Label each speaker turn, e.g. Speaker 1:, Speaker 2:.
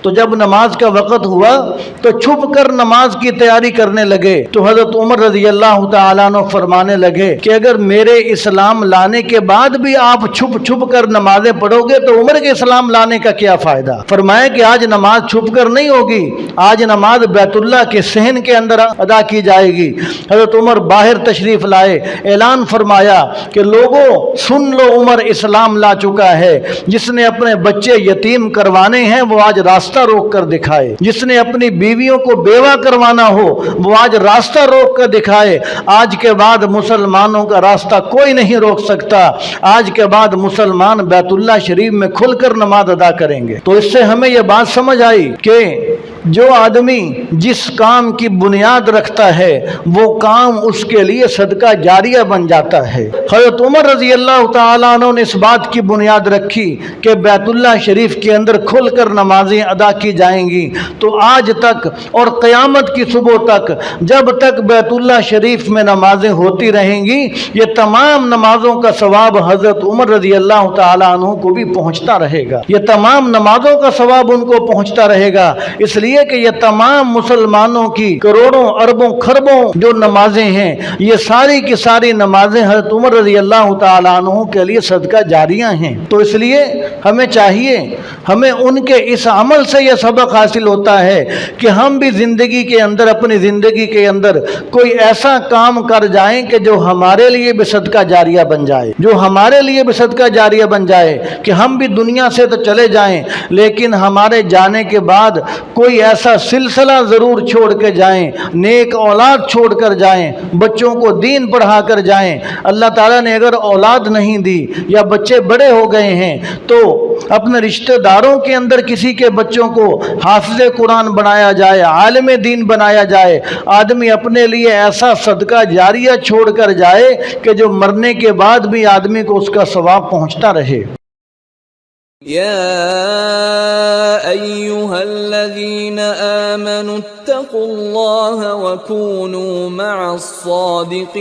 Speaker 1: تو جب نماز کا وقت ہوا تو چھپ کر نماز کی تیاری کرنے لگے۔ تو حضرت عمر رضی اللہ تعالیٰ عنہ فرمانے لگے کہ اگر میرے اسلام لانے کے بعد بھی آپ چھپ چھپ کر نمازیں پڑھو گے تو عمر کے اسلام لانے کا کیا فائدہ؟ فرمایا کہ آج نماز چھپ کر نہیں ہوگی، آج نماز بیت اللہ کے صحن کے اندر ادا کی جائے گی۔ حضرت عمر باہر تشریف لائے، اعلان فرمایا کہ لوگوں سن لو، عمر اسلام لا چکا ہے۔ جس نے اپنے بچے یتیم کروانے ہیں وہ آج راستہ روک کر دکھائے، جس نے اپنی بیویوں کو بیوہ کروانا ہو وہ آج راستہ روک کر دکھائے۔ آج کے بعد مسلمانوں کا راستہ کوئی نہیں روک سکتا، آج کے بعد مسلمان بیت اللہ شریف میں کھل کر نماز ادا کریں گے۔ تو اس سے ہمیں یہ بات سمجھ آئی کہ جو آدمی جس کام کی بنیاد رکھتا ہے وہ کام اس کے لیے صدقہ جاریہ بن جاتا ہے۔ حضرت عمر رضی اللہ تعالیٰ عنہ نے اس بات کی بنیاد رکھی کہ بیت اللہ شریف کے اندر کھل کر نمازیں ادا کی جائیں گی، تو آج تک اور قیامت کی صبح تک جب تک بیت اللہ شریف میں نمازیں ہوتی رہیں گی یہ تمام نمازوں کا ثواب حضرت عمر رضی اللہ تعالیٰ عنہ کو بھی پہنچتا رہے گا، یہ تمام نمازوں کا ثواب ان کو پہنچتا رہے گا، اس لیے کہ یہ تمام مسلمانوں کی کروڑوں اربوں خربوں جو نمازیں ہیں یہ ساری کی ساری نمازیں حضرت عمر رضی اللہ تعالیٰ عنہ کے لیے صدقہ جاریہ ہیں۔ تو اس لیے ہمیں چاہیے، ہمیں ان کے اس عمل سے یہ سبق حاصل ہوتا ہے کہ ہم بھی زندگی کے اندر، اپنی زندگی کے اندر کوئی ایسا کام کر جائیں کہ جو ہمارے لیے بھی صدقہ جاریہ بن جائے، جو ہمارے لیے بھی صدقہ جاریہ بن جائے، کہ ہم بھی دنیا سے تو چلے جائیں لیکن ہمارے جانے کے بعد کوئی ایسا سلسلہ ضرور چھوڑ کے جائیں، نیک اولاد چھوڑ کر جائیں، بچوں کو دین پڑھا کر جائیں۔ اللہ تعالیٰ نے اگر اولاد نہیں دی یا بچے بڑے ہو گئے ہیں تو اپنے رشتہ داروں کے اندر کسی کے بچوں کو حافظ قرآن بنایا جائے، عالم دین بنایا جائے۔ آدمی اپنے لیے ایسا صدقہ جاریہ چھوڑ کر جائے کہ جو مرنے کے بعد بھی آدمی کو اس کا ثواب پہنچتا رہے۔
Speaker 2: يا أيها الذين آمنوا اتقوا الله وكونوا مع الصادقين